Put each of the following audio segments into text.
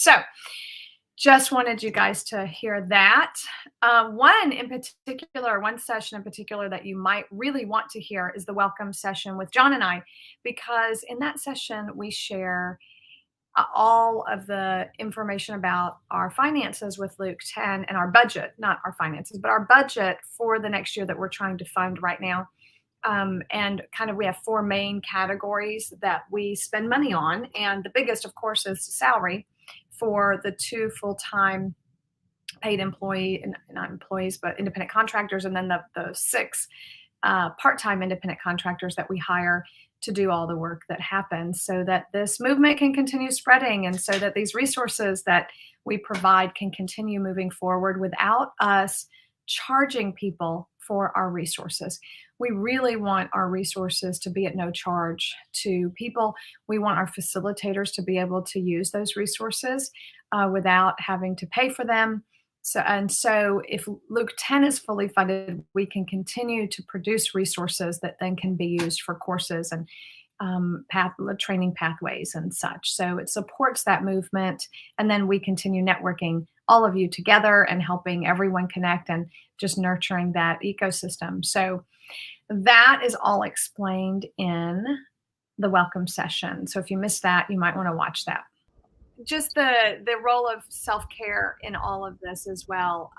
So just wanted you guys to hear that. One session in particular that you might really want to hear is the welcome session with John and I, because in that session we share all of the information about our finances with Luke 10 and our budget, not our finances, but our budget for the next year that we're trying to fund right now. And kind of we have four main categories that we spend money on. And the biggest, of course, is salary for the 2 full-time paid not employees, but independent contractors. And then the 6 part-time independent contractors that we hire to do all the work that happens so that this movement can continue spreading and so that these resources that we provide can continue moving forward without us charging people for our resources. We really want our resources to be at no charge to people. We want our facilitators to be able to use those resources without having to pay for them. So if Luke 10 is fully funded, we can continue to produce resources that then can be used for courses and training pathways and such. So it supports that movement. And then we continue networking all of you together and helping everyone connect and just nurturing that ecosystem. So that is all explained in the welcome session. So if you missed that, you might want to watch that. Just the role of self-care in all of this as well.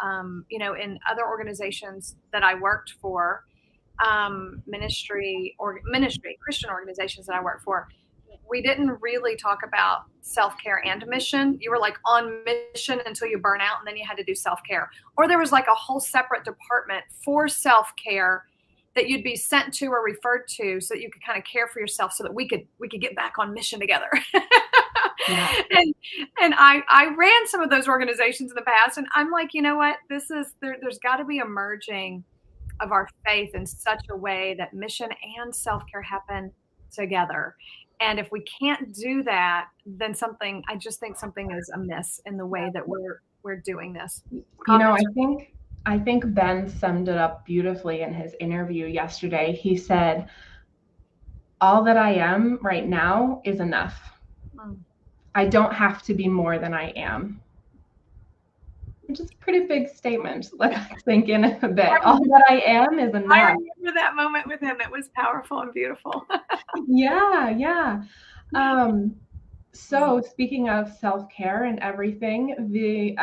In other organizations that I worked for, Christian organizations that I worked for, we didn't really talk about self-care and mission. You were like on mission until you burn out, and then you had to do self-care. Or there was like a whole separate department for self-care that you'd be sent to or referred to so that you could kind of care for yourself so that we could get back on mission together. Yeah. And I ran some of those organizations in the past, and I'm like, you know what? There's got to be a merging of our faith in such a way that mission and self-care happen together. And if we can't do that, then I just think something is amiss in the way that we're doing this. I think Ben summed it up beautifully in his interview yesterday. He said, all that I am right now is enough. I don't have to be more than I am. Which is a pretty big statement. Let us think in a bit. All that I am is enough. I remember that moment with him. It was powerful and beautiful. Yeah. So speaking of self-care and everything,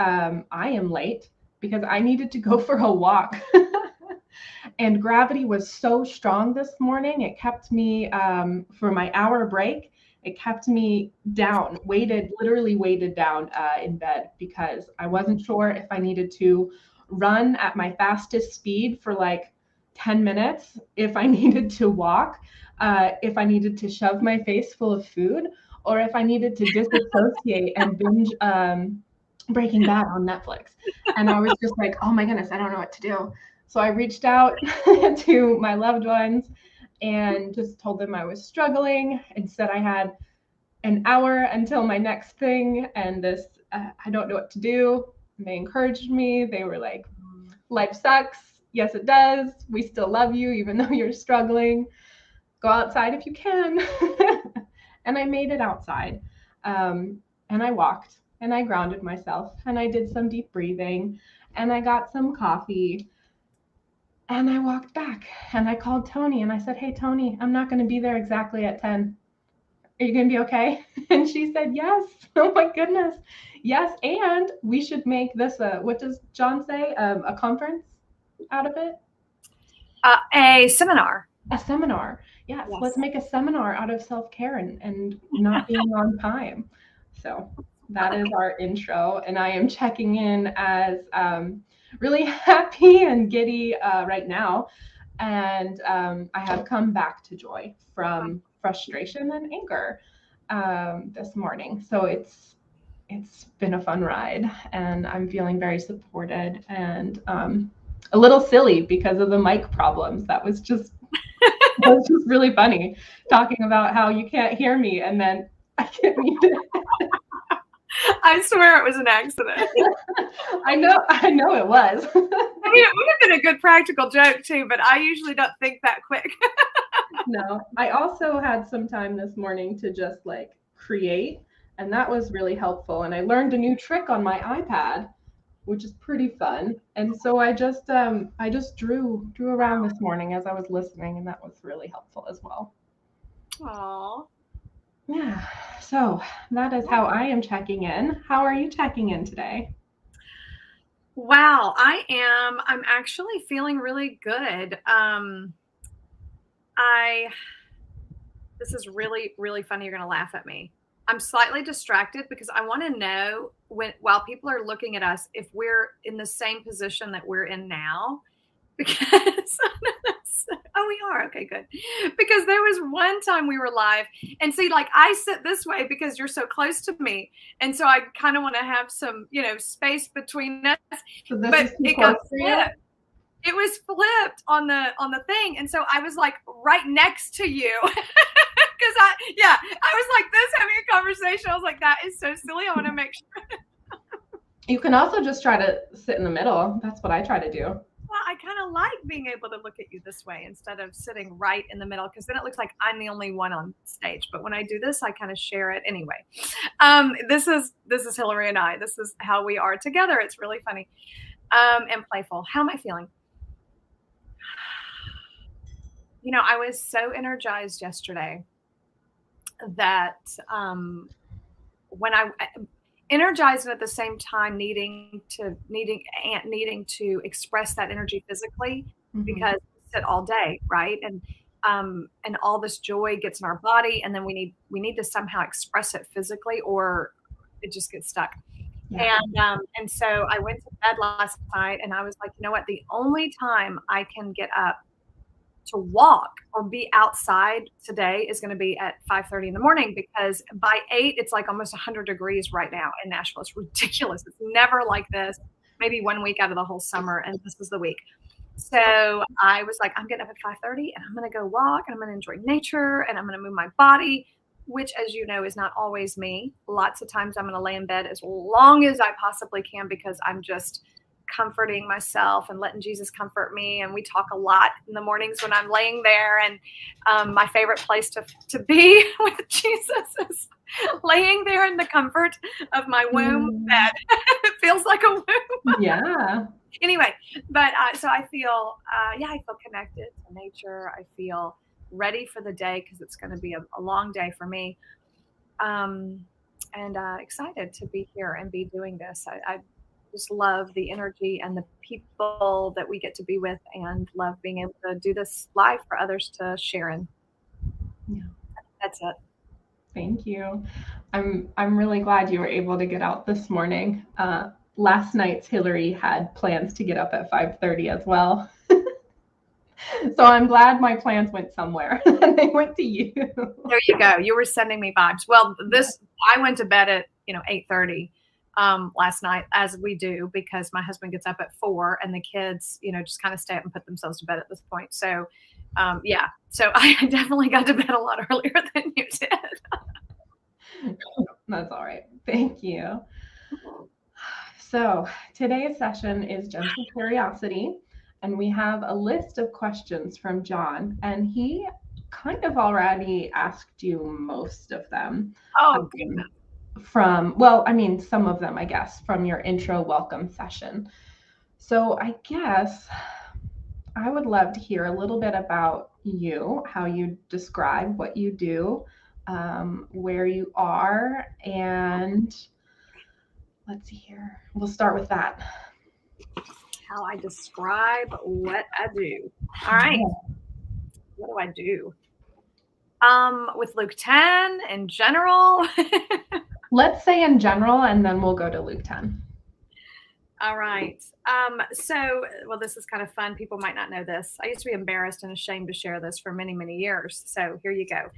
I am late because I needed to go for a walk. And gravity was so strong this morning. It kept me, for my hour break, it kept me down, literally weighted down in bed because I wasn't sure if I needed to run at my fastest speed for like 10 minutes, if I needed to walk, if I needed to shove my face full of food, or if I needed to disassociate and binge Breaking Bad on Netflix. And I was just like, oh my goodness, I don't know what to do. So I reached out to my loved ones and just told them I was struggling and said I had an hour until my next thing and I don't know what to do. And they encouraged me. They were like, life sucks. Yes, it does. We still love you, even though you're struggling. Go outside if you can. And I made it outside. And I walked and I grounded myself and I did some deep breathing and I got some coffee. And I walked back and I called Toni and I said, hey, Toni, I'm not going to be there exactly at 10. Are you going to be okay? And she said, yes. Oh my goodness. Yes. And we should make this what does John say? A conference out of it? A seminar. A seminar. Yes. Let's make a seminar out of self-care and not being on time. So that is our intro. And I am checking in as really happy and giddy right now. And I have come back to joy from frustration and anger this morning. So it's been a fun ride and I'm feeling very supported and a little silly because of the mic problems. That was just really funny, talking about how you can't hear me and then I get muted. I swear it was an accident. I know it was. I mean, it would have been a good practical joke too, but I usually don't think that quick. No, I also had some time this morning to just like create And that was really helpful. And I learned a new trick on my iPad, which is pretty fun. And so I just drew around this morning as I was listening, and that was really helpful as well. Aw. Yeah. So that is how I am checking in. How are you checking in today? Wow, I'm actually feeling really good. I This is really, really funny. You're going to laugh at me. I'm slightly distracted because I want to know while people are looking at us, if we're in the same position that we're in now. Because oh, we are. Okay, good. Because there was one time we were live, and see, like, I sit this way because you're so close to me, and so I kind of want to have some, space between us. So this But is too it close got for you? flipped. It was flipped on the thing, and so I was like right next to you. Because I was like this having a conversation. I was like, that is so silly. I want to make sure. You can also just try to sit in the middle. That's what I try to do. Well, I kind of like being able to look at you this way instead of sitting right in the middle, because then it looks like I'm the only one on stage. But when I do this, I kind of share it anyway. This is Hillary and I. This is how we are together. It's really funny and playful. How am I feeling? I was so energized yesterday that when I energized and at the same time needing to express that energy physically, because we sit all day, right? And all this joy gets in our body, and then we need to somehow express it physically, or it just gets stuck. Yeah. And so I went to bed last night, and I was like, you know what? The only time I can get up to walk or be outside today is going to be at 5:30 in the morning, because by 8 it's like almost 100 degrees right now in Nashville. It's ridiculous. It's never like this. Maybe 1 week out of the whole summer, and this is the week. So I was like, I'm getting up at 5:30 and I'm going to go walk, and I'm going to enjoy nature, and I'm going to move my body, which, as you know, is not always me. Lots of times I'm going to lay in bed as long as I possibly can, because I'm just comforting myself and letting Jesus comfort me. And we talk a lot in the mornings when I'm laying there. And my favorite place to be with Jesus is laying there in the comfort of my womb bed. It feels like a womb. Yeah. Anyway, but so I feel, I feel connected to nature. I feel ready for the day, because it's going to be a long day for me. And excited to be here and be doing this. I just love the energy and the people that we get to be with, and love being able to do this live for others to share in. Yeah. That's it. Thank you. I'm really glad you were able to get out this morning. Last night's Hillary had plans to get up at 5:30 as well. So I'm glad my plans went somewhere and they went to you. There you go. You were sending me vibes. Well, I went to bed at 8:30 last night, as we do, because my husband gets up at 4, and the kids just kind of stay up and put themselves to bed at this point. So so I definitely got to bed a lot earlier than you did. That's all right. Thank you. So today's session is Gentle Curiosity, and we have a list of questions from John, and he kind of already asked you most of them. Oh, goodness. Some of them, I guess, from your intro welcome session. So I guess I would love to hear a little bit about you, how you describe what you do, where you are, and let's see here. We'll start with that. How I describe what I do. All right. What do I do? With Luke 10 in general. Let's say in general, and then we'll go to Luke 10. All right. This is kind of fun. People might not know this. I used to be embarrassed and ashamed to share this for many, many years. So here you go.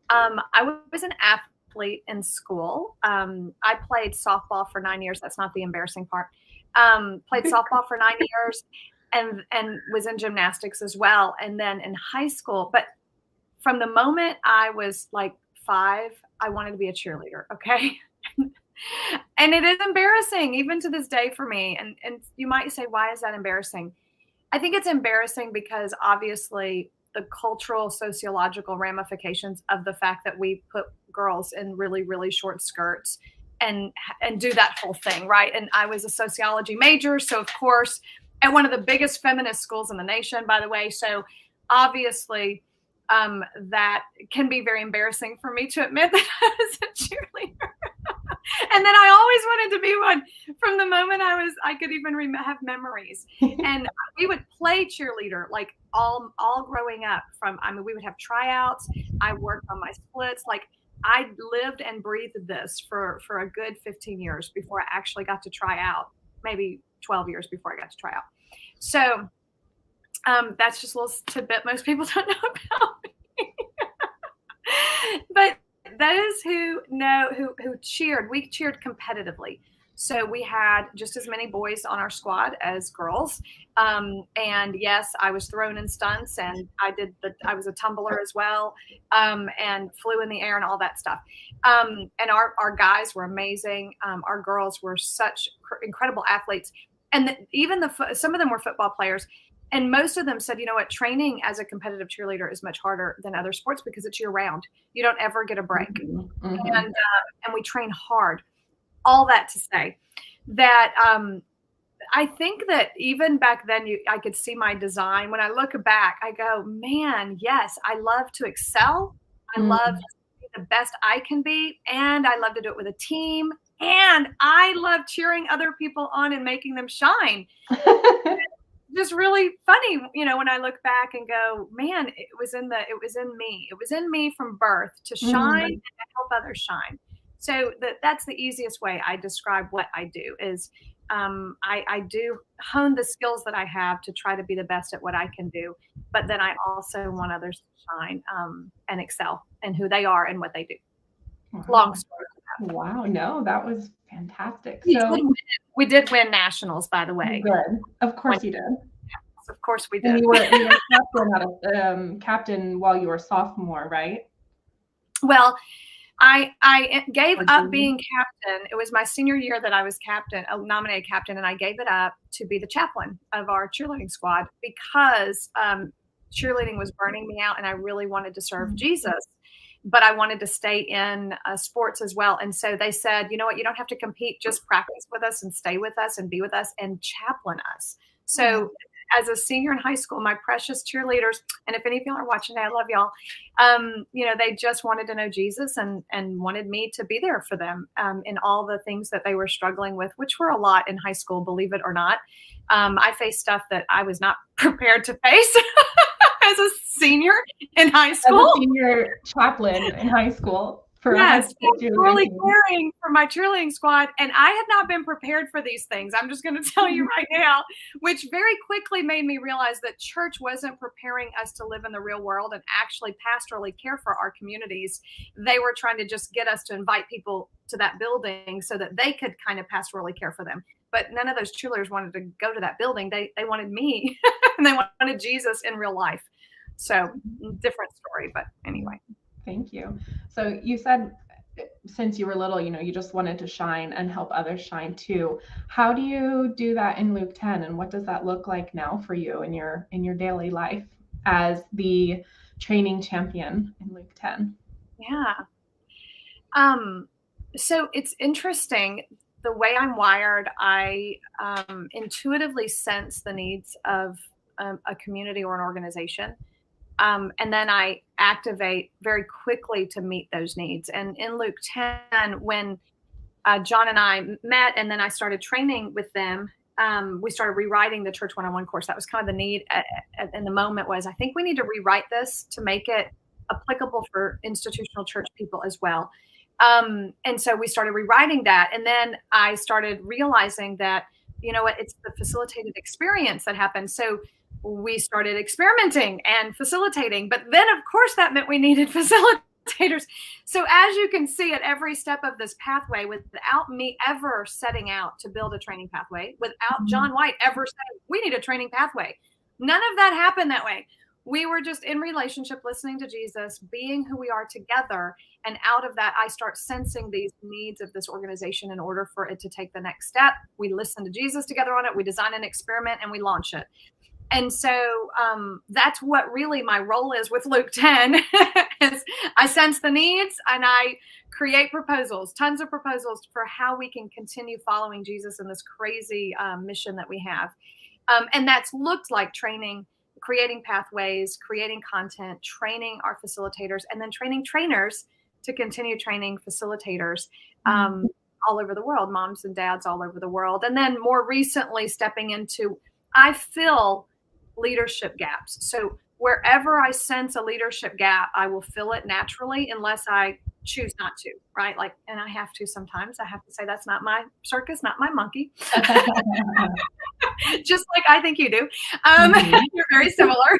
I was an athlete in school. I played softball for 9 years. That's not the embarrassing part. Played softball for 9 years, and was in gymnastics as well. And then in high school, but from the moment I was like 5, I wanted to be a cheerleader. Okay. And it is embarrassing even to this day for me. And you might say, why is that embarrassing? I think it's embarrassing because obviously the cultural, sociological ramifications of the fact that we put girls in really, really short skirts and do that whole thing, right? And I was a sociology major, so of course, at one of the biggest feminist schools in the nation, by the way. So obviously, that can be very embarrassing for me to admit that I was a cheerleader. And then I always wanted to be one from the moment I could even have memories. And we would play cheerleader like all growing up. We would have tryouts. I worked on my splits. Like I lived and breathed this for a good 15 years before I actually got to try out. Maybe 12 years before I got to try out. So that's just a little tidbit most people don't know about me. But those who cheered, we cheered competitively. So we had just as many boys on our squad as girls. And yes, I was thrown in stunts, and I was a tumbler as well, and flew in the air and all that stuff. And our guys were amazing. Our girls were such incredible athletes. And even some of them were football players. And most of them said, you know what, training as a competitive cheerleader is much harder than other sports because it's year round. You don't ever get a break. Mm-hmm. And we train hard. All that to say that I think that even back then, I could see my design. When I look back, I go, man, yes, I love to excel. I love to be the best I can be. And I love to do it with a team. And I love cheering other people on and making them shine. Just really funny, when I look back and go, man, it was in me. It was in me from birth to shine and to help others shine. So that's the easiest way I describe what I do is I do hone the skills that I have to try to be the best at what I can do. But then I also want others to shine and excel in who they are and what they do. Wow. Long story. Wow. No, that was fantastic. So we did win nationals, by the way. Good. Of course you did. Yes, of course we did. And you were captain while you were sophomore, right? Well, I gave up being captain. It was my senior year that I was nominated captain, and I gave it up to be the chaplain of our cheerleading squad because cheerleading was burning me out, and I really wanted to serve Jesus. But I wanted to stay in sports as well. And so they said, you know what, you don't have to compete, just practice with us and stay with us and be with us and chaplain us. So as a senior in high school, my precious cheerleaders, and if any of y'all are watching, I love y'all. They just wanted to know Jesus and wanted me to be there for them in all the things that they were struggling with, which were a lot in high school, believe it or not. I faced stuff that I was not prepared to face as a senior in high school. As a senior chaplain in high school. Yes, really caring for my cheerleading squad. And I had not been prepared for these things. I'm just going to tell you right now, which very quickly made me realize that church wasn't preparing us to live in the real world and actually pastorally care for our communities. They were trying to just get us to invite people to that building so that they could kind of pastorally care for them. But none of those cheerleaders wanted to go to that building. They wanted me and they wanted Jesus in real life. So different story, but anyway. Thank you. So you said since you were little, you just wanted to shine and help others shine too. How do you do that in Luke 10? And what does that look like now for you in your daily life as the training champion in Luke 10? Yeah. So it's interesting. The way I'm wired, I intuitively sense the needs of a community or an organization. And then I activate very quickly to meet those needs. And in Luke 10, when John and I met and then I started training with them, we started rewriting the Church 101 course. That was kind of the need in the moment was, I think we need to rewrite this to make it applicable for institutional church people as well. And so we started rewriting that. And then I started realizing that, it's the facilitated experience that happens. So we started experimenting and facilitating, but then of course that meant we needed facilitators. So as you can see at every step of this pathway, without me ever setting out to build a training pathway, without John White ever saying we need a training pathway, none of that happened that way. We were just in relationship, listening to Jesus, being who we are together. And out of that, I start sensing these needs of this organization in order for it to take the next step. We listen to Jesus together on it. We design an experiment and we launch it. And so that's what really my role is with Luke 10 is I sense the needs and I create proposals, tons of proposals for how we can continue following Jesus in this crazy mission that we have. And that's looked like training, creating pathways, creating content, training our facilitators, and then training trainers to continue training facilitators all over the world, moms and dads all over the world. And then more recently stepping into, I fill leadership gaps. So wherever I sense a leadership gap, I will fill it naturally unless I choose not to, right? Like, and I have to sometimes. I have to say that's not my circus, not my monkey. Just like I think you do. You're very similar.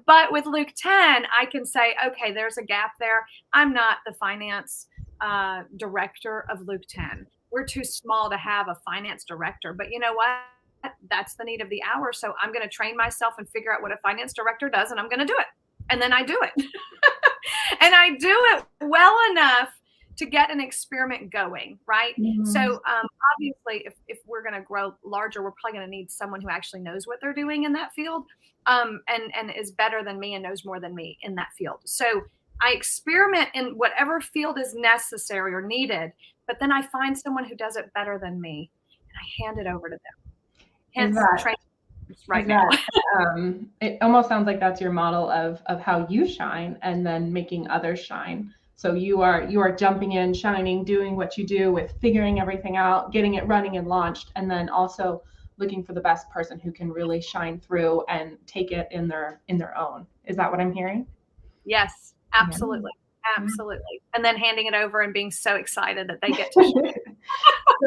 But with Luke 10, I can say, okay, there's a gap there. I'm not the finance director of Luke 10. We're too small to have a finance director. But you know what? That's the need of the hour. So I'm going to train myself and figure out what a finance director does, and I'm going to do it. And then I do it. And I do it well enough to get an experiment going, right? Mm-hmm. So obviously, if we're going to grow larger, we're probably going to need someone who actually knows what they're doing in that field and is better than me and knows more than me in that field. So I experiment in whatever field is necessary or needed, but then I find someone who does it better than me, and I hand it over to them. Hence, right now. It almost sounds like that's your model of how you shine and then making others shine. So you are jumping in, shining, doing what you do with figuring everything out, getting it running and launched, and then also looking for the best person who can really shine through and take it in their own. Is that what I'm hearing? Yes, absolutely. Yeah. Absolutely. And then handing it over and being so excited that they get to share.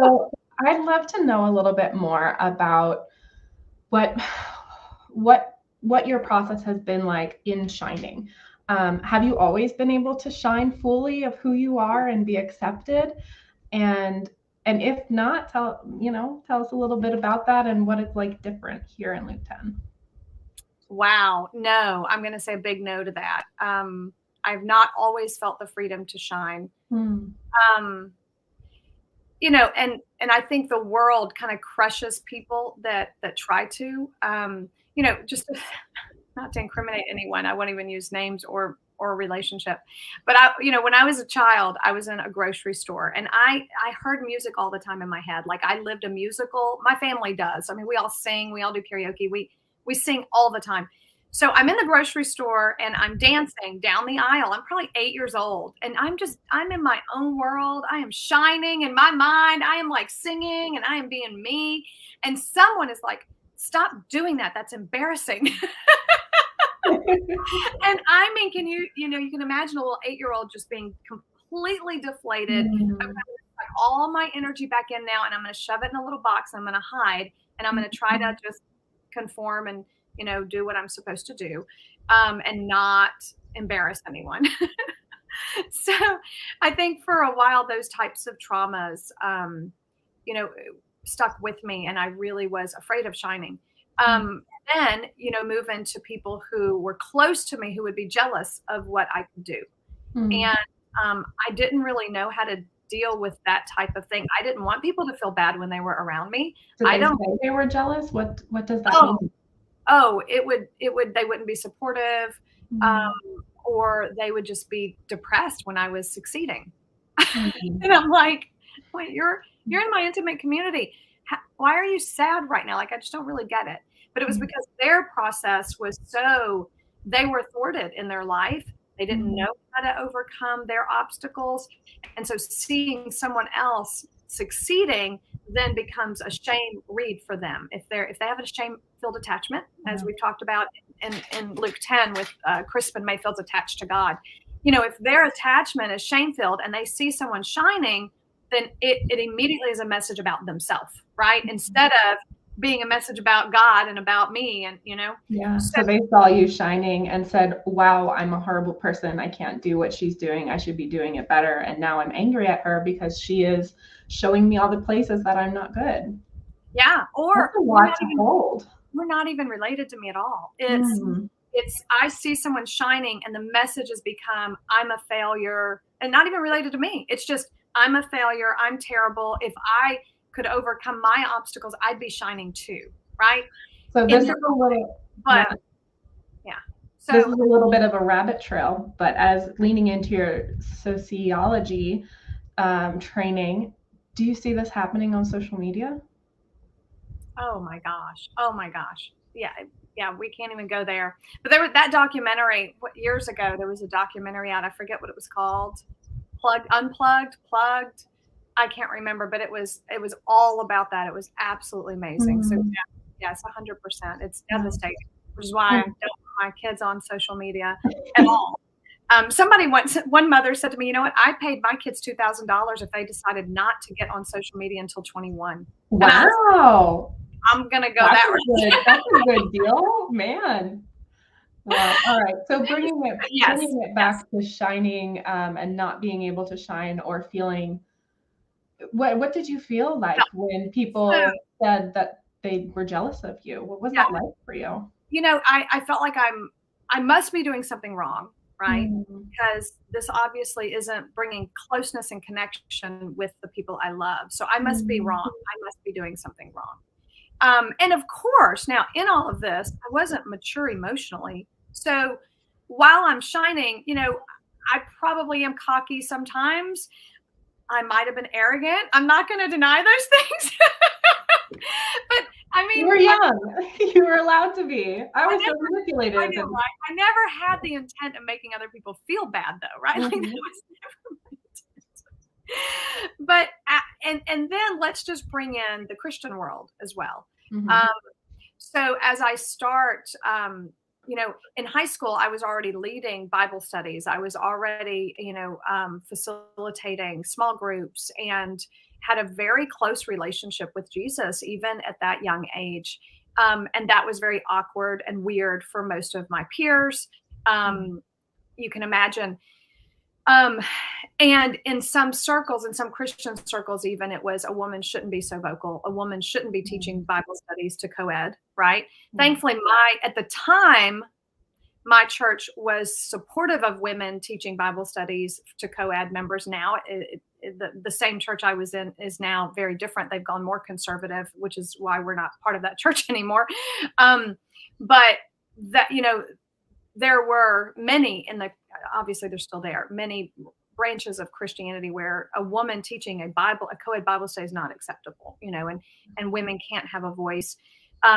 So I'd love to know a little bit more about what your process has been like in shining. Have you always been able to shine fully of who you are and be accepted? And if not, tell us a little bit about that and what it's like different here in Luke 10. Wow. No, I'm going to say a big no to that. I've not always felt the freedom to shine. And I think the world kind of crushes people that try to, just not to incriminate anyone. I won't even use names or relationship. But when I was a child, I was in a grocery store and I heard music all the time in my head. Like I lived a musical. My family does. I mean, we all sing, we all do karaoke. We sing all the time. So I'm in the grocery store and I'm dancing down the aisle. I'm probably 8 years old and I'm in my own world. I am shining in my mind. I am like singing and I am being me. And someone is like, stop doing that. That's embarrassing. And I mean, you can imagine a little 8-year-old just being completely deflated. I'm going to put all my energy back in now and I'm going to shove it in a little box. I'm going to hide and I'm going to try to just conform and do what I'm supposed to do, and not embarrass anyone. So I think for a while, those types of traumas, stuck with me and I really was afraid of shining. Then, move into people who were close to me who would be jealous of what I could do. And I didn't really know how to deal with that type of thing. I didn't want people to feel bad when they were around me. They were jealous? What does that mean? Oh, they wouldn't be supportive, or they would just be depressed when I was succeeding. And I'm like, wait, you're in my intimate community. Why are you sad right now? Like, I just don't really get it. But it was because their process was they were thwarted in their life. They didn't know how to overcome their obstacles. And so seeing someone else succeeding then becomes a shame read for them. If they have a shame-filled attachment, as we've talked about in Luke 10 with Crispin Mayfield's attached to God, if their attachment is shame-filled and they see someone shining, then it immediately is a message about themselves, right? Instead of being a message about God and about me, and Yeah. So they saw you shining and said, wow, I'm a horrible person. I can't do what she's doing. I should be doing it better. And now I'm angry at her because she is showing me all the places that I'm not good. Yeah. Or we're not even related to me at all. It's I see someone shining and the message has become, I'm a failure, and not even related to me. It's just, I'm a failure. I'm terrible. If I could overcome my obstacles, I'd be shining too. Right. So in this is the, a little, but yeah, yeah. this So is a little bit of a rabbit trail, but as leaning into your sociology training, do you see this happening on social media? oh my gosh. Oh my gosh. Yeah. Yeah, we can't even go there. But there was that documentary years ago. There was a documentary out. I forget what it was called. Unplugged, plugged. I can't remember, but it was all about that. It was absolutely amazing. So Mm, yeah, yes, 100%. It's yeah. devastating, which is why I don't want my kids on social media at all. One mother said to me, you know what? I paid my kids $2,000 if they decided not to get on social media until 21. And I was, Wow. I'm gonna go That's that a route. good, that's a good deal, man. Wow. All right. So Yes, bringing it yes. back to shining and not being able to shine or feeling, what did you feel No. like when So people said that they were jealous of you? What was yeah, that like for you? I felt like I must be doing something wrong, right? Mm, Because this obviously isn't bringing closeness and connection with the people I love. So I must be mm, wrong. I must be doing something wrong. And of course, now in all of this, I wasn't mature emotionally. So while I'm shining, I probably am cocky sometimes. I might have been arrogant. I'm not going to deny those things. But I you mean, were young. You were allowed to be. I I was so never, I manipulative. know, And right? I never had the intent of making other people feel bad, though, right? Like that mhm, was never my intent. But and then let's just bring in the Christian world as well. Um, mhm, so as I start, in high school, I was already leading Bible studies. I was already, facilitating small groups and had a very close relationship with Jesus, even at that young age. And that was very awkward and weird for most of my peers. mhm, Um, you can imagine. Um, and in some circles, in some Christian circles, even it was a woman shouldn't be so vocal. A woman shouldn't be teaching mhm, Bible studies to co-ed, right? mhm. Thankfully, at the time, my church was supportive of women teaching Bible studies to co-ed members. Now, the same church I was in is now very different. They've gone more conservative, which is why we're not part of that church anymore. But that, there were many obviously they're still there, many branches of Christianity where a woman teaching a co-ed Bible study is not acceptable, and women can't have a voice.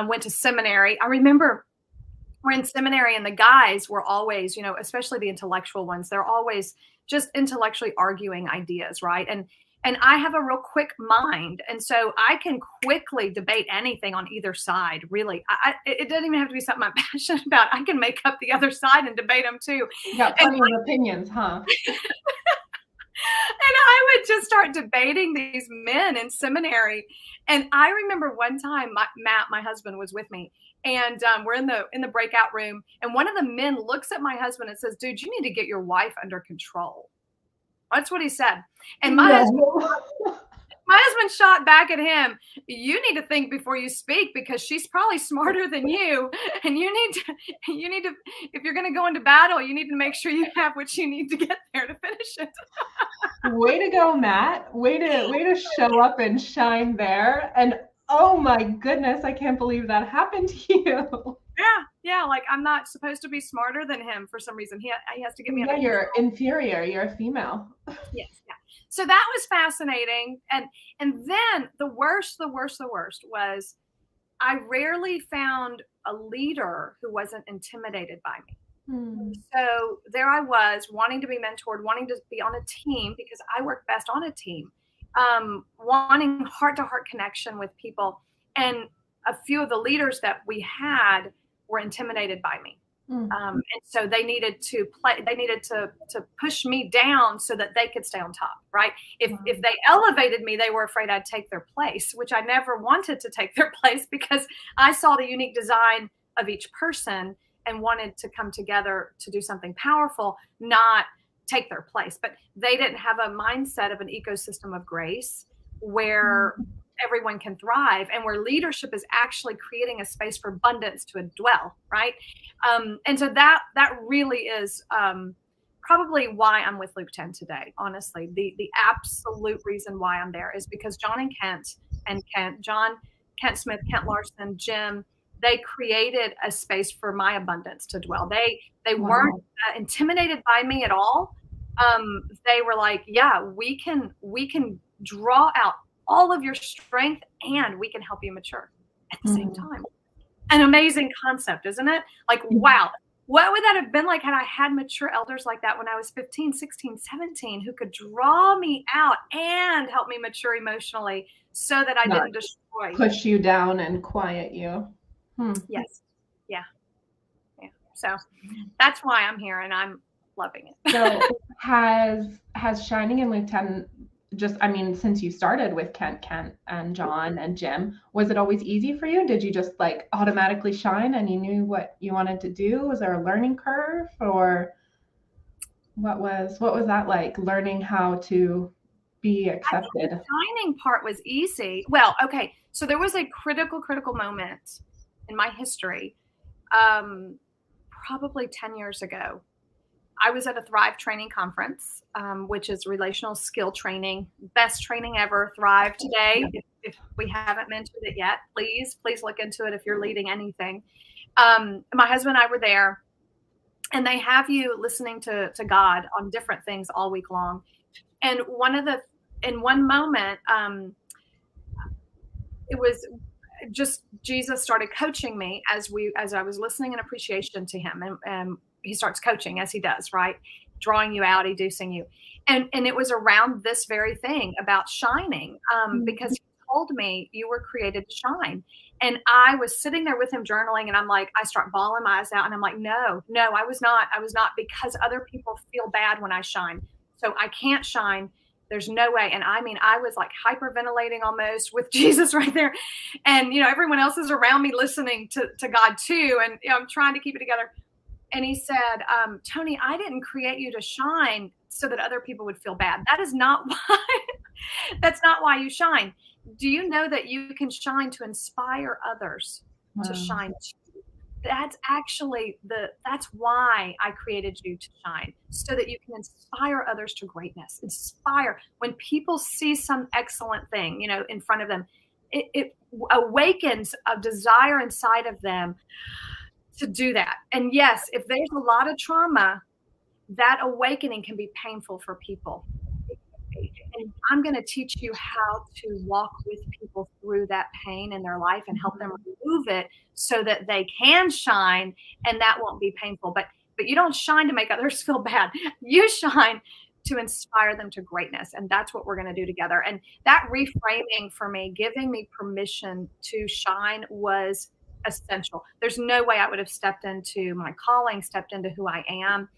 Went to seminary. I remember we're in seminary and the guys were always, especially the intellectual ones, they're always just intellectually arguing ideas, right? And I have a real quick mind, and so I can quickly debate anything on either side. Really, it doesn't even have to be something I'm passionate about. I can make up the other side and debate them too. You got And plenty of opinions, huh? and I would just start debating these men in seminary. And I remember one time, Matt, my husband, was with me, and we're in the breakout room, and one of the men looks at my husband and says, "Dude, you need to get your wife under control." That's what he said. And No. my husband shot back at him, "You need to think before you speak because she's probably smarter than you, and you need to if you're going to go into battle, you need to make sure you have what you need to get there to finish it." Way to go, Matt. Way to show up and shine there. And oh my goodness, I can't believe that happened to you. Yeah, like I'm not supposed to be smarter than him for some reason. He has to get me Yeah, under you're control. inferior. You're a female. Yes, yeah. So that was fascinating, and then the worst was I rarely found a leader who wasn't intimidated by me. Hmm. So there I was, wanting to be mentored, wanting to be on a team because I work best on a team, wanting heart to heart connection with people. And a few of the leaders that we had were intimidated by me. Hmm. And so they needed to push me down so that they could stay on top, right? If they elevated me, they were afraid I'd take their place, which I never wanted to take their place because I saw the unique design of each person and wanted to come together to do something powerful, not take their place. But they didn't have a mindset of an ecosystem of grace where Hmm. everyone can thrive and where leadership is actually creating a space for abundance to dwell, right? And so that really is probably why I'm with Luke 10 today. Honestly, the absolute reason why I'm there is because John and Kent Smith, Kent Larson, Jim, they created a space for my abundance to dwell. They weren't Wow. intimidated by me at all. They were like, yeah, we can draw out all of your strength and we can help you mature at the same Mhm. time. An amazing concept, isn't it? Like, wow. What would that have been like had I had mature elders like that when I was 15, 16, 17, who could draw me out and help me mature emotionally so that I Not didn't destroy? push you down and quiet you. Hmm. Yes. Yeah. Yeah. So that's why I'm here and I'm loving it. So has Shining in Luke 10 just, I mean, since you started with Kent and John and Jim, was it always easy for you? Did you just like automatically shine and you knew what you wanted to do? Was there a learning curve, or what was that like, learning how to be I think the accepted? signing part was easy. Well, okay. So there was a critical moment in my history, um, probably 10 years ago. I was at a Thrive training conference, which is relational skill training, best training ever. Thrive today. If we haven't mentioned it yet, please look into it if you're leading anything. My husband and I were there, and they have you listening to God on different things all week long. And in one moment, it was just Jesus started coaching me as I was listening in appreciation to him, and he starts coaching as he does, right? Drawing you out, educing you, and it was around this very thing about shining, because he told me you were created to shine, and I was sitting there with him journaling, and I'm like, I start bawling my eyes out, and I'm like, no, I was not, because other people feel bad when I shine, so I can't shine. There's no way. And I mean, I was like hyperventilating almost with Jesus right there. And, everyone else is around me listening to God too. And, I'm trying to keep it together. And he said, Toni, I didn't create you to shine so that other people would feel bad. That is not why, that's not why you shine. Do you know that you can shine to inspire others to Wow. shine too? That's why I created you to shine, so that you can inspire others to greatness. Inspire when people see some excellent thing, in front of them, it awakens a desire inside of them to do that. And yes, if there's a lot of trauma, that awakening can be painful for people. And I'm going to teach you how to walk with people through that pain in their life and help them remove it so that they can shine and that won't be painful. But you don't shine to make others feel bad. You shine to inspire them to greatness. And that's what we're going to do together. And that reframing for me, giving me permission to shine, was essential. There's no way I would have stepped into my calling, stepped into who I am,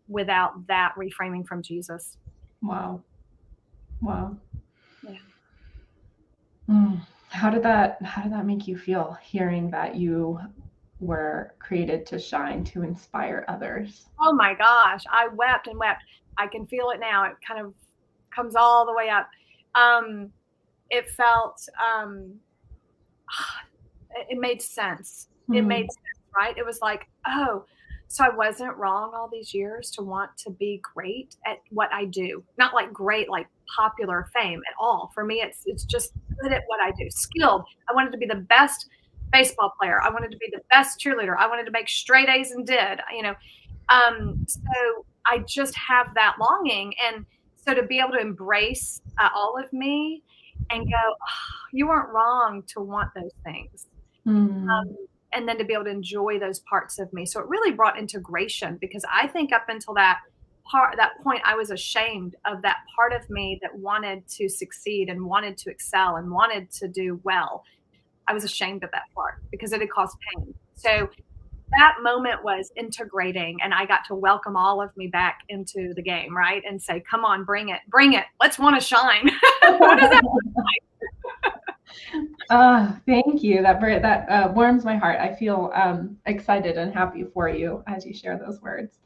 without that reframing from Jesus. Wow. Wow. Yeah. How did that make you feel, hearing that you were created to shine, to inspire others? Oh my gosh, I wept and wept. I can feel it now. It kind of comes all the way up. It felt, it made sense. It made sense, right? It was like, oh, so I wasn't wrong all these years to want to be great at what I do. Not like great, like popular fame at all. For me, it's just good at what I do. Skilled. I wanted to be the best baseball player. I wanted to be the best cheerleader. I wanted to make straight A's and did. So I just have that longing, and so to be able to embrace all of me and go, oh, you weren't wrong to want those things. And then to be able to enjoy those parts of me. So it really brought integration, because I think up until that point, I was ashamed of that part of me that wanted to succeed and wanted to excel and wanted to do well. I was ashamed of that part because it had caused pain. So that moment was integrating, and I got to welcome all of me back into the game, right? And say, come on, bring it. Let's want to shine. What does that look Thank you. That warms my heart. I feel excited and happy for you as you share those words.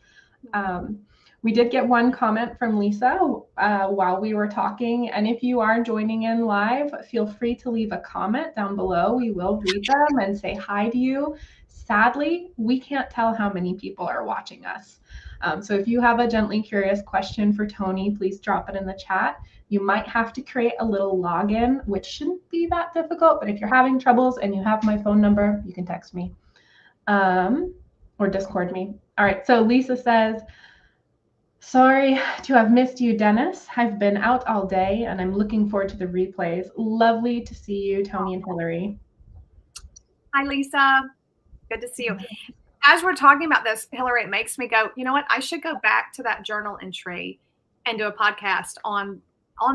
We did get one comment from Lisa while we were talking. And if you are joining in live, feel free to leave a comment down below. We will read them and say hi to you. Sadly, we can't tell how many people are watching us. So if you have a gently curious question for Toni, please drop it in the chat. You might have to create a little login, which shouldn't be that difficult, but if you're having troubles and you have my phone number, you can text me or Discord me. All right, so Lisa says, sorry to have missed you, Dennis. I've been out all day and I'm looking forward to the replays. Lovely to see you, Toni and Hillary. Hi, Lisa. Good to see you. As we're talking about this, Hillary, it makes me go, you know what? I should go back to that journal entry and do a podcast on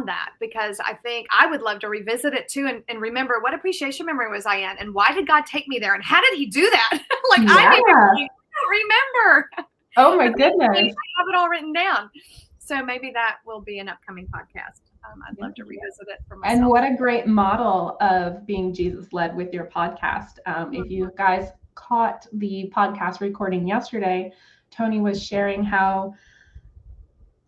that, because I think I would love to revisit it too and remember what appreciation memory was I in and why did God take me there and how did he do that? Like, yeah. I don't remember. Oh my goodness. I have it all written down. So maybe that will be an upcoming podcast. I'd love to revisit it for myself. And what a great model of being Jesus-led with your podcast. If you guys caught the podcast recording yesterday, Toni was sharing how,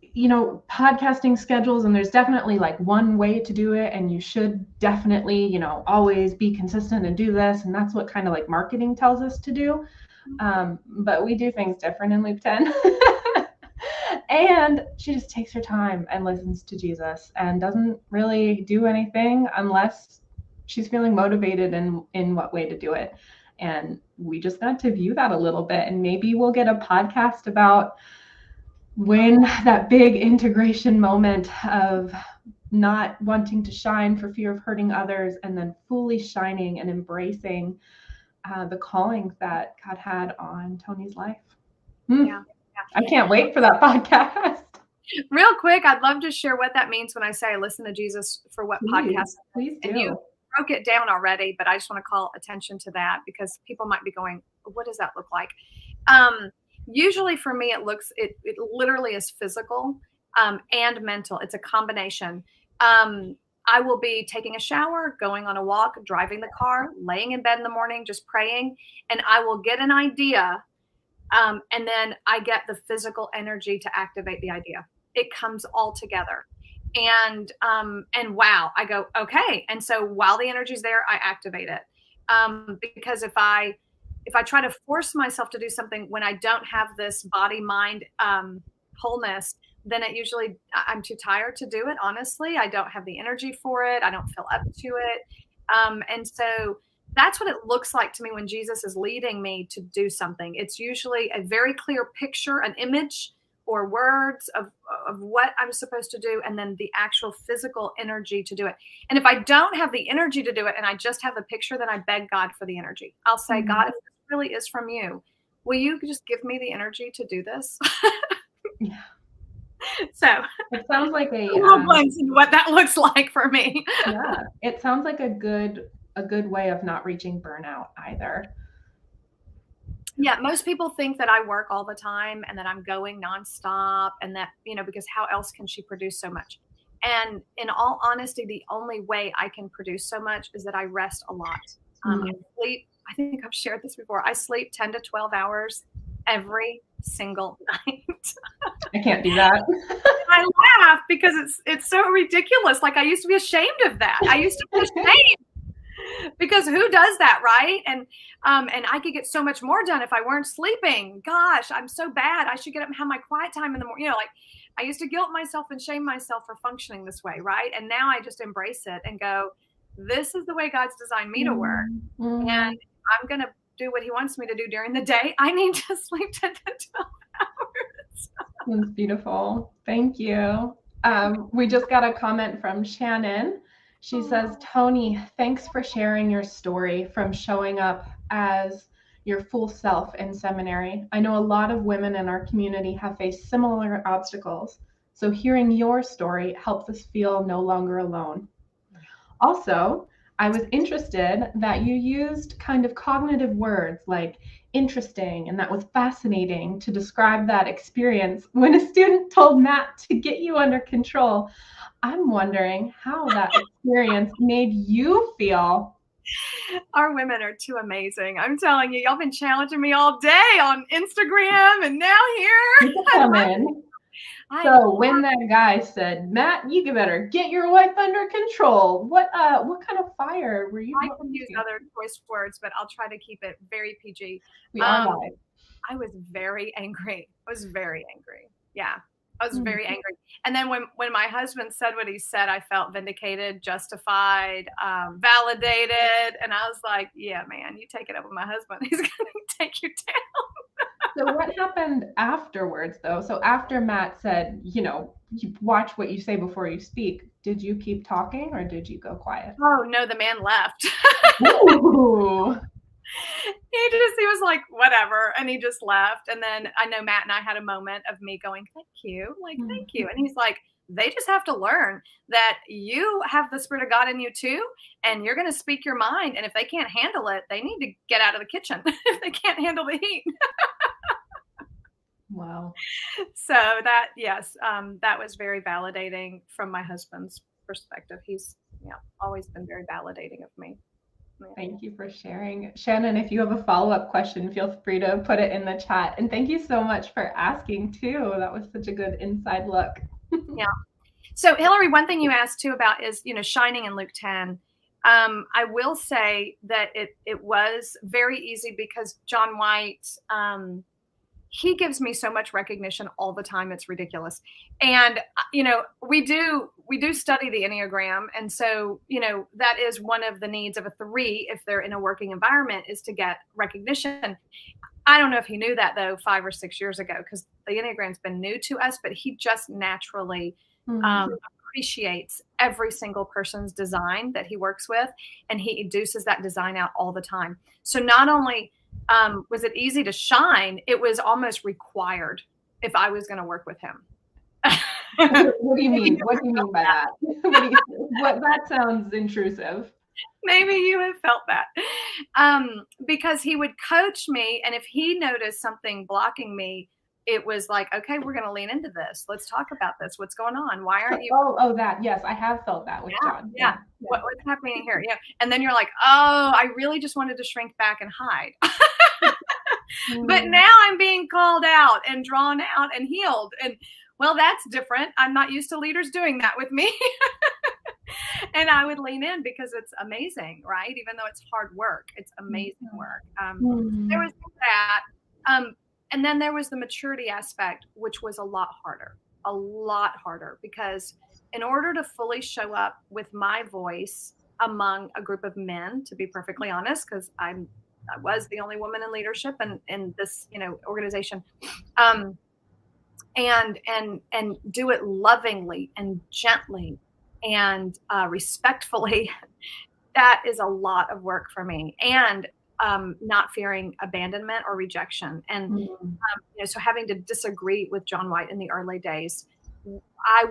you know, podcasting schedules, and there's definitely like one way to do it, and you should definitely, you know, always be consistent and do this, and that's what kind of like marketing tells us to do. But we do things different in Loop 10. And she just takes her time and listens to Jesus and doesn't really do anything unless she's feeling motivated in what way to do it. And we just got to view that a little bit, and maybe we'll get a podcast about when that big integration moment of not wanting to shine for fear of hurting others and then fully shining and embracing the calling that God had on Toni's life. Yeah. I can't wait for that podcast. Real quick, I'd love to share what that means when I say I listen to Jesus for what podcast. Please do. And you broke it down already, but I just want to call attention to that because people might be going, what does that look like? Usually for me, it literally is physical and mental. It's a combination. I will be taking a shower, going on a walk, driving the car, laying in bed in the morning, just praying, and I will get an idea. And then I get the physical energy to activate the idea. It comes all together. And wow, I go, okay. And so while the energy's there, I activate it. Because if I try to force myself to do something when I don't have this body, mind, wholeness, then I'm too tired to do it. Honestly, I don't have the energy for it. I don't feel up to it. And so that's what it looks like to me when Jesus is leading me to do something. It's usually a very clear picture, an image or words of what I'm supposed to do, and then the actual physical energy to do it. And if I don't have the energy to do it and I just have the picture, then I beg God for the energy. I'll say, God, if this really is from you, will you just give me the energy to do this? Yeah. So it sounds like a glimpse into what that looks like for me. Yeah, it sounds like a good way of not reaching burnout either. Yeah, most people think that I work all the time and that I'm going nonstop and that, because how else can she produce so much? And in all honesty, the only way I can produce so much is that I rest a lot. I sleep, I think I've shared this before, I sleep 10 to 12 hours every single night. I can't do that. I laugh because it's so ridiculous. Like I used to be ashamed of that. I used to be ashamed because who does that, right? And I could get so much more done if I weren't sleeping. Gosh, I'm so bad. I should get up and have my quiet time in the morning. Like I used to guilt myself and shame myself for functioning this way, right? And now I just embrace it and go, this is the way God's designed me to work. And I'm going to do what he wants me to do during the day. I need to sleep 10 to 12 hours. That's beautiful. Thank you. We just got a comment from Shannon. She says, Toni, thanks for sharing your story from showing up as your full self in seminary. I know a lot of women in our community have faced similar obstacles. So hearing your story helps us feel no longer alone. Also, I was interested that you used kind of cognitive words like interesting, and that was fascinating to describe that experience when a student told Matt to get you under control. I'm wondering how that experience made you feel. Our women are too amazing. I'm telling you, y'all been challenging me all day on Instagram and now here. So when that guy said, "Matt, you better get your wife under control," what kind of fire were you? I can use other choice words, but I'll try to keep it very PG. We are live. I was very angry. I was very angry. Yeah. I was very angry. And then when my husband said what he said, I felt vindicated, justified, validated. And I was like, yeah, man, you take it up with my husband. He's going to take you down. So what happened afterwards, though? So after Matt said, you watch what you say before you speak, did you keep talking or did you go quiet? Oh, no, the man left. Ooh. He was like, whatever. And he just left. And then I know Matt and I had a moment of me going, thank you. Like, thank you. And he's like, they just have to learn that you have the Spirit of God in you too. And you're going to speak your mind. And if they can't handle it, they need to get out of the kitchen if they can't handle the heat. Wow. So that, yes, that was very validating from my husband's perspective. He's always been very validating of me. Thank you for sharing. Shannon, if you have a follow-up question, feel free to put it in the chat. And thank you so much for asking too. That was such a good inside look. Yeah. So Hillary, one thing you asked too about is, shining in Luke 10. I will say that it was very easy because John White, he gives me so much recognition all the time. It's ridiculous. And, we do study the Enneagram. And so, that is one of the needs of a 3, if they're in a working environment, is to get recognition. I don't know if he knew that though 5 or 6 years ago, because the Enneagram's been new to us, but he just naturally appreciates every single person's design that he works with. And he induces that design out all the time. So not only was it easy to shine, it was almost required if I was going to work with him. What do you mean? What do you mean by that? What that sounds intrusive. Maybe you have felt that. Because he would coach me, and if he noticed something blocking me, it was like, okay, we're going to lean into this. Let's talk about this. What's going on? Why aren't you? Oh, that. Yes, I have felt that with John. Yeah. What's happening here? Yeah. And then you're like, oh, I really just wanted to shrink back and hide. But now I'm being called out and drawn out and healed. And well, that's different. I'm not used to leaders doing that with me. And I would lean in because it's amazing, right? Even though it's hard work, it's amazing work. There was that. And then there was the maturity aspect, which was a lot harder because in order to fully show up with my voice among a group of men, to be perfectly honest, because I was the only woman in leadership in this, organization, and do it lovingly and gently and respectfully, that is a lot of work for me. And not fearing abandonment or rejection. And, so having to disagree with John White in the early days, I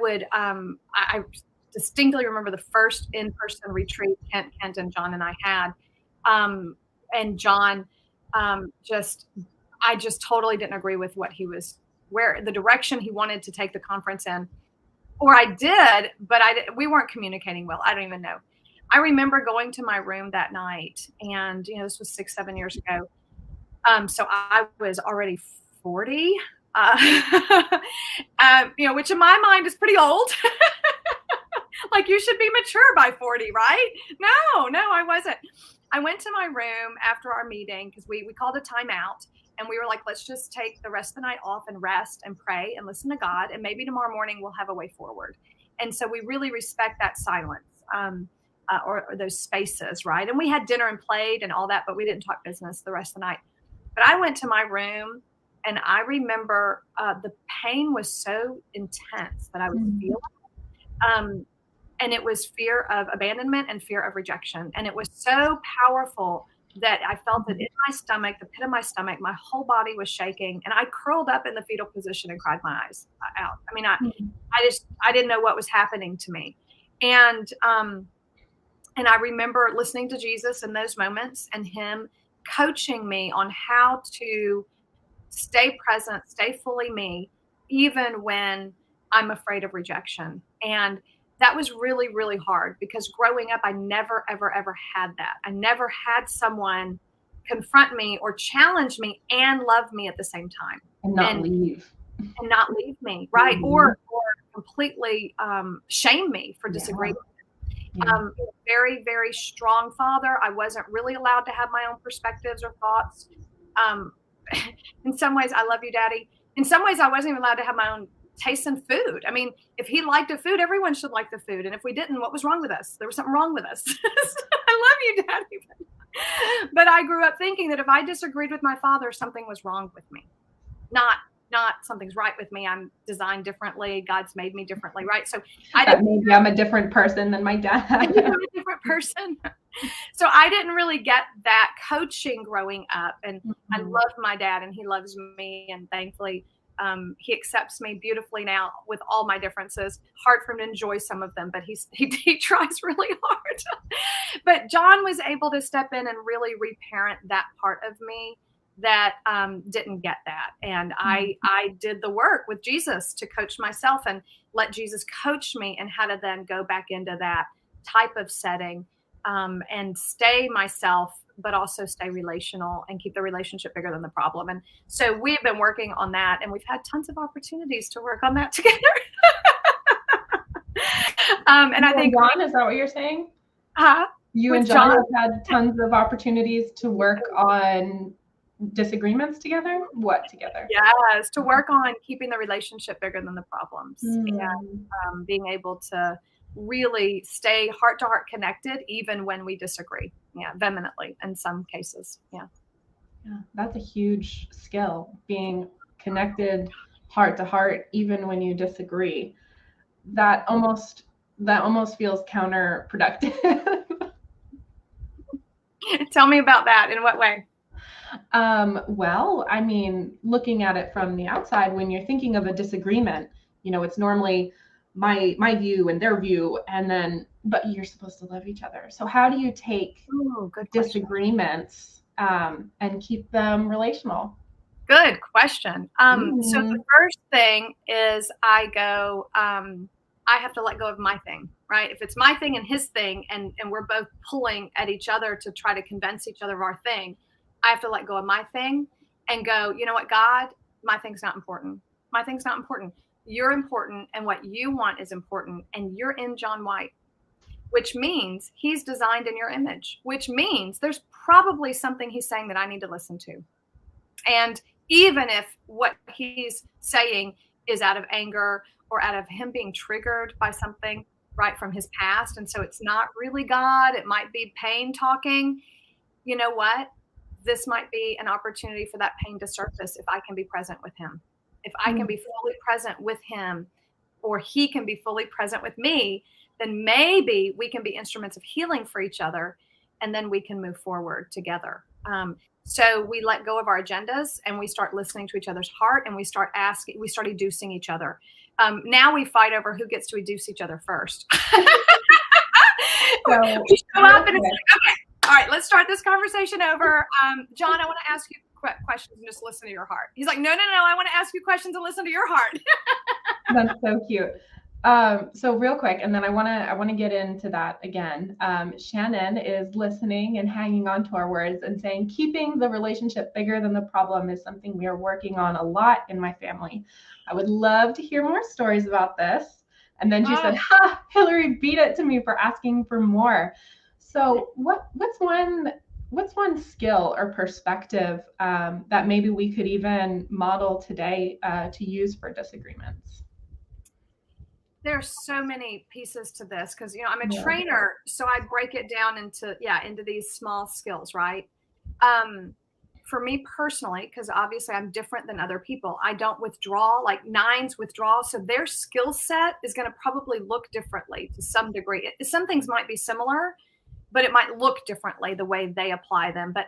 distinctly remember the first in-person retreat Kent and John and I had. And John, I just totally didn't agree with what where the direction he wanted to take the conference in, or I did, but we weren't communicating well. I don't even know. I remember going to my room that night, and this was 6-7 years ago. So I was already 40, which in my mind is pretty old. Like, you should be mature by 40, right? No, I wasn't. I went to my room after our meeting because we called a timeout, and we were like, let's just take the rest of the night off and rest and pray and listen to God, and maybe tomorrow morning we'll have a way forward. And so we really respect that silence. Or those spaces, right? And we had dinner and played and all that, but we didn't talk business the rest of the night. But I went to my room, and I remember the pain was so intense that I was feeling. And it was fear of abandonment and fear of rejection. And it was so powerful that I felt it in my stomach, the pit of my stomach, my whole body was shaking. And I curled up in the fetal position and cried my eyes out. I mean, I didn't know what was happening to me. And I remember listening to Jesus in those moments and him coaching me on how to stay present, stay fully me, even when I'm afraid of rejection. And that was really, really hard because growing up, I never, ever, ever had that. I never had someone confront me or challenge me and love me at the same time. And not leave. and not leave me, right? Or completely shame me for disagreeing. Yeah. Very, very strong father. I wasn't really allowed to have my own perspectives or thoughts. Um, in some ways, I love you, Daddy. In some ways, I wasn't even allowed to have my own taste in food. I mean, if he liked a food, everyone should like the food. And if we didn't, what was wrong with us? There was something wrong with us. I love you, Daddy. But I grew up thinking that if I disagreed with my father, something was wrong with me. Not something's right with me. I'm designed differently. God's made me differently, right? So maybe I'm a different person than my dad. I'm a different person. So I didn't really get that coaching growing up. And I love my dad, and he loves me. And thankfully, he accepts me beautifully now with all my differences. Hard for him to enjoy some of them, but he tries really hard. But John was able to step in and really reparent that part of me that didn't get that. And I did the work with Jesus to coach myself and let Jesus coach me and how to then go back into that type of setting and stay myself, but also stay relational and keep the relationship bigger than the problem. And so we've been working on that, and we've had tons of opportunities to work on that together. And I think John, is that what you're saying? You and John have had tons of opportunities to work on disagreements together? What together? Yes, to work on keeping the relationship bigger than the problems and being able to really stay heart to heart connected even when we disagree. Yeah, vehemently in some cases. Yeah. Yeah, that's a huge skill, being connected heart to heart even when you disagree. That almost feels counterproductive. Tell me about that. In what way? Well, I mean, looking at it from the outside, when you're thinking of a disagreement, it's normally my view and their view, but you're supposed to love each other. So how do you take disagreements and keep them relational? Good question. So the first thing is I have to let go of my thing, right? If it's my thing and his thing, and we're both pulling at each other to try to convince each other of our thing, I have to let go of my thing and go, you know what, God, my thing's not important. My thing's not important. You're important, and what you want is important, and you're in John White, which means he's designed in your image, which means there's probably something he's saying that I need to listen to. And even if what he's saying is out of anger or out of him being triggered by something right from his past, and so it's not really God, it might be pain talking, you know what? This might be an opportunity for that pain to surface if I can be present with him. If I can be fully present with him, or he can be fully present with me, then maybe we can be instruments of healing for each other, and then we can move forward together. So we let go of our agendas and we start listening to each other's heart, and we start educing each other. Now we fight over who gets to educe each other first. So we show up and it's like, okay, all right, let's start this conversation over. John, I want to ask you questions and just listen to your heart. He's like, no, I want to ask you questions and listen to your heart. That's so cute. So real quick, and then I want to get into that again. Shannon is listening and hanging on to our words and saying, keeping the relationship bigger than the problem is something we are working on a lot in my family. I would love to hear more stories about this. And then she said, Hillary beat it to me for asking for more. So what's one skill or perspective that maybe we could even model today to use for disagreements? There's so many pieces to this because, I'm a trainer, so I break it down into these small skills, right? For me personally, because obviously I'm different than other people, I don't withdraw, like nines withdraw. So their skill set is going to probably look differently to some degree. Some things might be similar, but it might look differently the way they apply them. But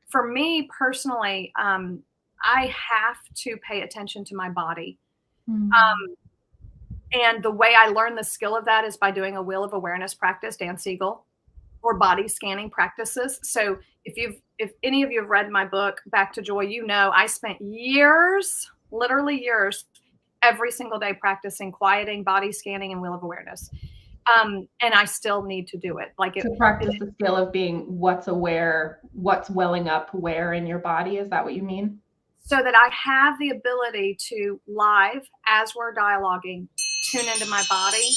for me personally, I have to pay attention to my body. And the way I learn the skill of that is by doing a wheel of awareness practice, Dan Siegel, or body scanning practices. So if any of you have read my book, Back to Joy, I spent years, literally years, every single day practicing quieting, body scanning, and wheel of awareness. And I still need to do it. To practice the skill of being what's aware, what's welling up where in your body. Is that what you mean? so that I have the ability to live as we're dialoguing, tune into my body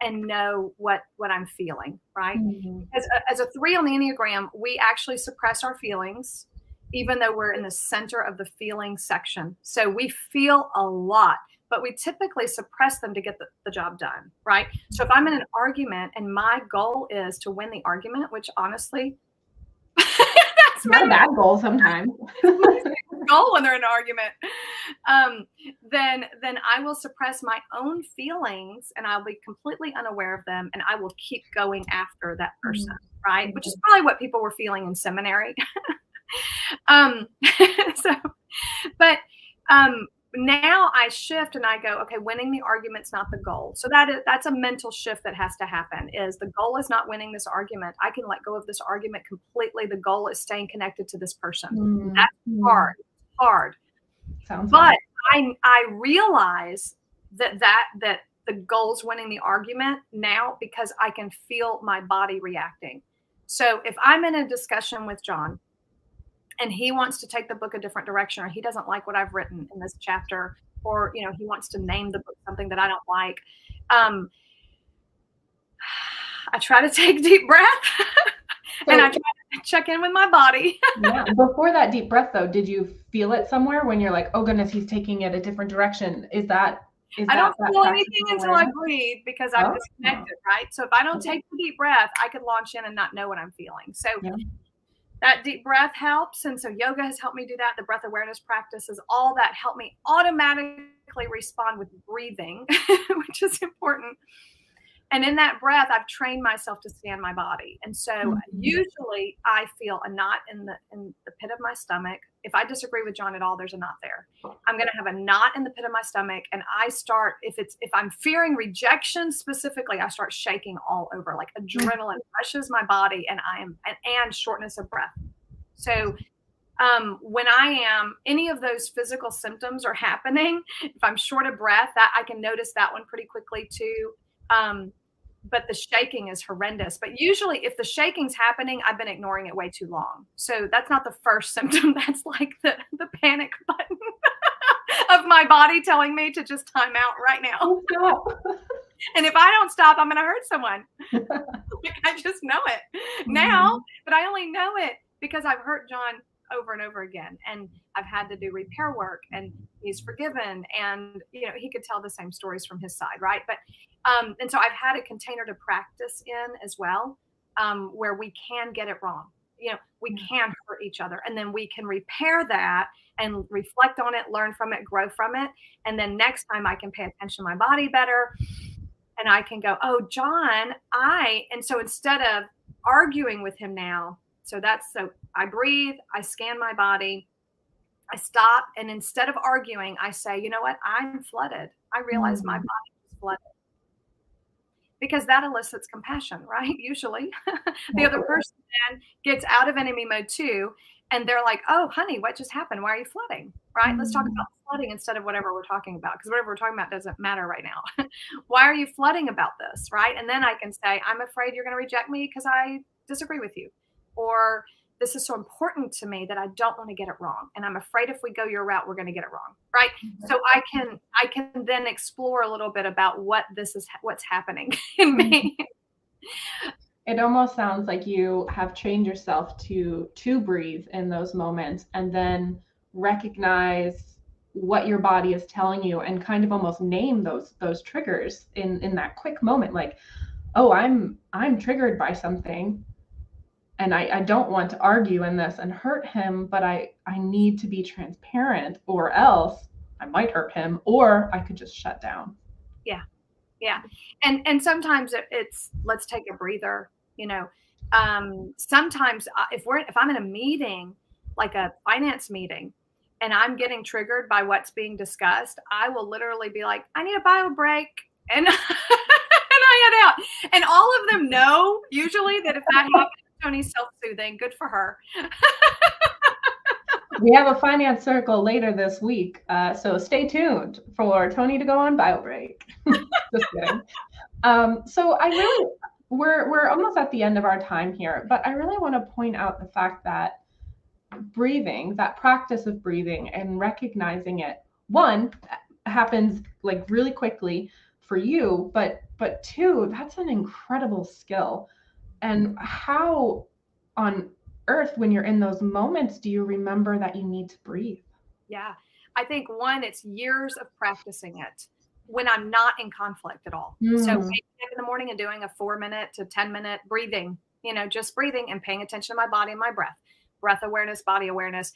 and know what I'm feeling, right? Mm-hmm. As a 3 on the Enneagram, we actually suppress our feelings, even though we're in the center of the feeling section. So we feel a lot, but we typically suppress them to get the job done, right? So if I'm in an argument and my goal is to win the argument, which honestly, that's Not a bad goal sometimes. goal when they're in an argument, then I will suppress my own feelings and I'll be completely unaware of them and I will keep going after that person, right? Which is probably what people were feeling in seminary. So, but now I shift and I go, okay, winning the argument's not the goal. So that's a mental shift that has to happen. Is the goal is not winning this argument. I can let go of this argument completely. The goal is staying connected to this person. That's hard. Sounds but I realize that the goal's winning the argument now because I can feel my body reacting. So if I'm in a discussion with John and he wants to take the book a different direction, or he doesn't like what I've written in this chapter, or he wants to name the book something that I don't like, I try to take a deep breath and I try to check in with my body. Yeah. Before that deep breath, though, did you feel it somewhere when you're like, oh goodness, he's taking it a different direction? I don't feel anything until I breathe because I'm disconnected, right? So if I don't take the deep breath, I could launch in and not know what I'm feeling. So that deep breath helps. And so yoga has helped me do that. The breath awareness practices, all that help me automatically respond with breathing, which is important. And in that breath, I've trained myself to scan my body. And so usually I feel a knot in the pit of my stomach. If I disagree with John at all, there's a knot there. I'm going to have a knot in the pit of my stomach. And I start, if I'm fearing rejection specifically, I start shaking all over, like adrenaline rushes my body and shortness of breath. So when I am, any of those physical symptoms are happening, if I'm short of breath, that I can notice that one pretty quickly too. But the shaking is horrendous. But usually if the shaking's happening, I've been ignoring it way too long. So that's not the first symptom. That's like the panic button of my body telling me to just time out right now. And if I don't stop, I'm going to hurt someone. I just know it now, but I only know it because I've hurt John over and over again. And I've had to do repair work and he's forgiven. And, he could tell the same stories from his side. Right. But, and so I've had a container to practice in as well, where we can get it wrong. We can hurt each other and then we can repair that and reflect on it, learn from it, grow from it. And then next time I can pay attention to my body better and I can go, oh, John, and so instead of arguing with him now, so I breathe, I scan my body, I stop. And instead of arguing, I say, you know what? I'm flooded. I realize my body is flooded. Because that elicits compassion, right? Usually the other person then gets out of enemy mode too. And they're like, oh, honey, what just happened? Why are you flooding? Right? Let's talk about flooding instead of whatever we're talking about. Because whatever we're talking about doesn't matter right now. Why are you flooding about this? Right? And then I can say, I'm afraid you're going to reject me because I disagree with you. Or this is so important to me that I don't want to get it wrong. And I'm afraid if we go your route, we're going to get it wrong. Right. So I can then explore a little bit about what's happening in me. It almost sounds like you have trained yourself to breathe in those moments and then recognize what your body is telling you and kind of almost name those triggers in that quick moment. Like, oh, I'm triggered by something. And I don't want to argue in this and hurt him, but I need to be transparent or else I might hurt him or I could just shut down. Yeah. Yeah. And sometimes it's let's take a breather, sometimes if I'm in a meeting, like a finance meeting, and I'm getting triggered by what's being discussed, I will literally be like, I need a bio break. And, and I head out. And all of them know usually that if that happens, Toni's self-soothing. Good for her. We have a finance circle later this week, so stay tuned for Toni to go on bio break. Just kidding. So we're almost at the end of our time here, but I really want to point out the fact that breathing, that practice of breathing and recognizing it, one, happens like really quickly for you, but two, that's an incredible skill. And how on earth, when you're in those moments, do you remember that you need to breathe? Yeah. I think one, it's years of practicing it when I'm not in conflict at all. So Mm. waking up in the morning and doing a 4 minute to 10 minute breathing, just breathing and paying attention to my body and my breath awareness, body awareness.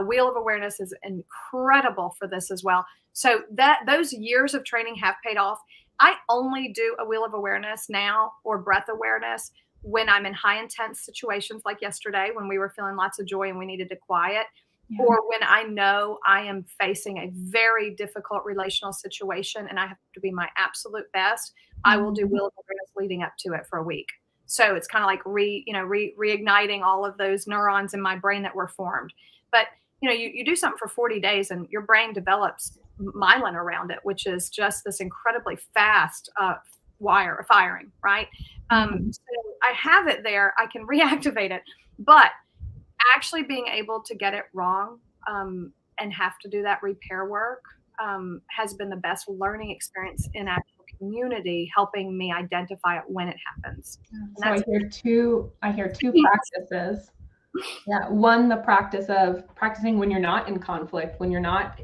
Wheel of awareness is incredible for this as well. So those years of training have paid off. I only do a wheel of awareness now or breath awareness when I'm in high intense situations like yesterday when we were feeling lots of joy and we needed to quiet, Yeah. or when I know I am facing a very difficult relational situation and I have to be my absolute best, I will do wheel of awareness leading up to it for a week. So it's kind of like reigniting all of those neurons in my brain that were formed. But you do something for 40 days and your brain develops myelin around it, which is just this incredibly fast firing, right? So I have it there. I can reactivate it, but actually being able to get it wrong and have to do that repair work has been the best learning experience in actual community, helping me identify it when it happens. So I hear two practices. Yeah, one, the practice of practicing when you're not in conflict, when you're not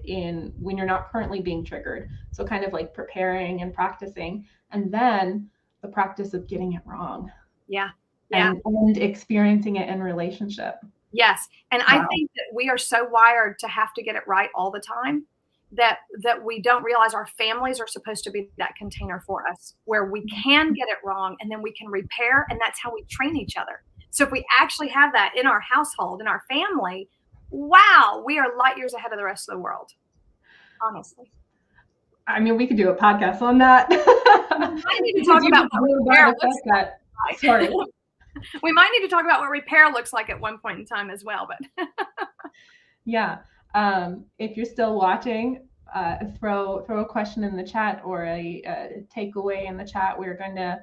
currently being triggered. So kind of like preparing and practicing, and then the practice of getting it wrong. Yeah. Yeah. And experiencing it in relationship. Yes. And Wow. I think that we are so wired to have to get it right all the time that we don't realize our families are supposed to be that container for us where we can get it wrong and then we can repair, and that's how we train each other. So if we actually have that in our household, in our family, wow, we are light years ahead of the rest of the world. Honestly. I mean, we could do a podcast on that. We might need to talk about what repair looks like. Sorry. We might need to talk about what repair looks like at one point in time as well. But yeah, if you're still watching, throw a question in the chat or a takeaway in the chat. We're going to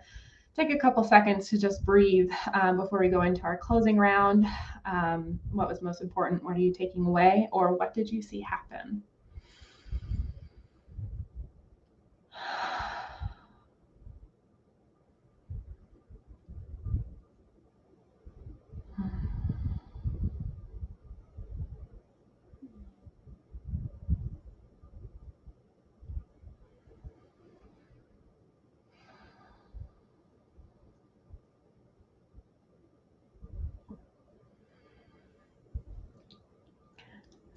take a couple seconds to just breathe before we go into our closing round. What was most important? What are you taking away? Or what did you see happen?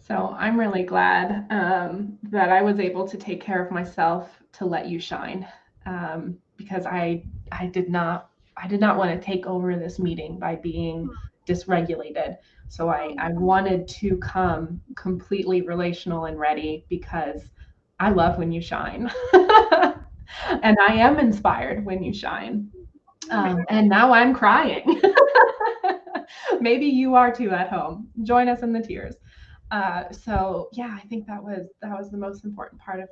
So I'm really glad that I was able to take care of myself to let you shine, because I did not want to take over this meeting by being dysregulated. So I wanted to come completely relational and ready because I love when you shine. And I am inspired when you shine. And now I'm crying. Maybe you are too at home. Join us in the tears. So yeah, I think that was the most important part of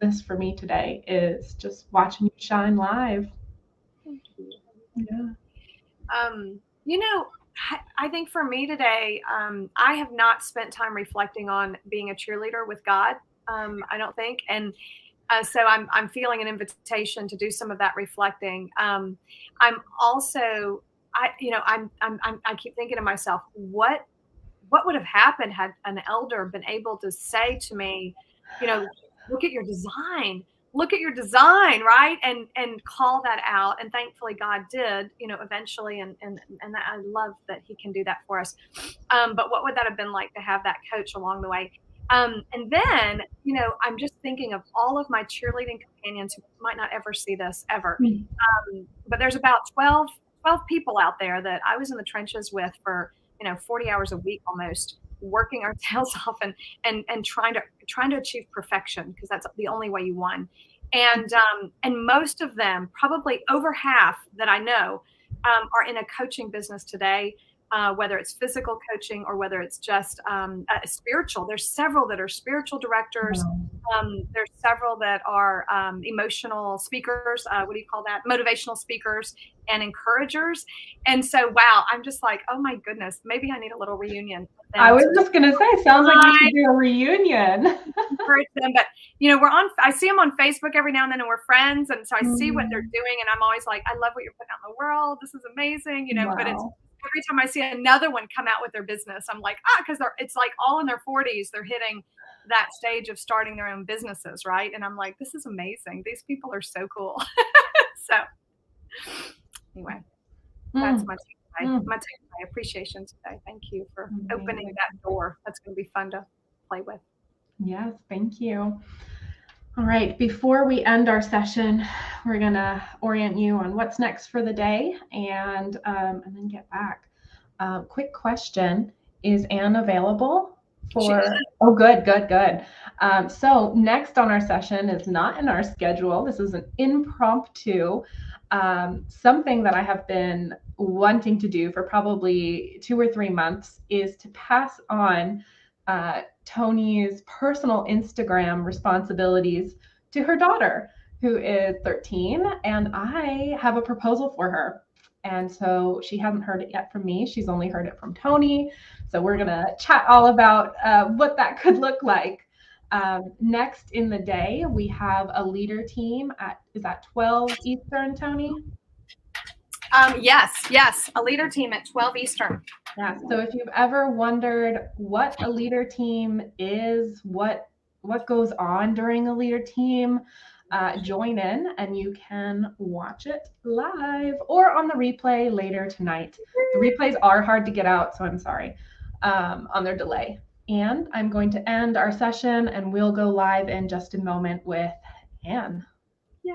this for me today, is just watching you shine live. Thank you. Yeah. I think for me today, I have not spent time reflecting on being a cheerleader with God. I don't think, and so I'm feeling an invitation to do some of that reflecting. I'm also, I keep thinking to myself, what would have happened had an elder been able to say to me, look at your design, right? And call that out. And thankfully God did, eventually. And I love that he can do that for us. But what would that have been like to have that coach along the way? And then, I'm just thinking of all of my cheerleading companions who might not ever see this ever. But there's about 12 people out there that I was in the trenches with for 40 hours a week almost, working our tails off and trying to achieve perfection, because that's the only way you won. And most of them, probably over half that I know, are in a coaching business today. whether it's physical coaching or whether it's just spiritual. There's several that are spiritual directors. There's several that are emotional speakers. What do you call that? Motivational speakers and encouragers. And so, wow, I'm just like, oh my goodness, maybe I need a little reunion. I was just going to say, sounds like we should do a reunion. Encourage them, but I see them on Facebook every now and then, and we're friends, and so I see what they're doing, and I'm always like, I love what you're putting out in the world. This is amazing, Wow. But it's every time I see another one come out with their business, I'm like, because it's like all in their 40s, they're hitting that stage of starting their own businesses, right? And I'm like, this is amazing. These people are so cool. So anyway, that's my appreciation today. Thank you for opening that door. That's going to be fun to play with. Yes, thank you. All right, before we end our session, we're going to orient you on what's next for the day and then get back. Quick question, is Anne available for? Oh, good. So next on our session is not in our schedule. This is an impromptu, something that I have been wanting to do for probably 2 or 3 months is to pass on Toni's personal Instagram responsibilities to her daughter, who is 13, and I have a proposal for her. And so she hasn't heard it yet from me. She's only heard it from Toni. So we're going to chat all about what that could look like. Next in the day, we have a leader team is that 12 Eastern, Toni? Yes, a leader team at 12 Eastern. Yeah, so if you've ever wondered what a leader team is, what goes on during a leader team, join in and you can watch it live or on the replay later tonight. The replays are hard to get out, so I'm sorry on their delay. And I'm going to end our session and we'll go live in just a moment with Anne. Yay!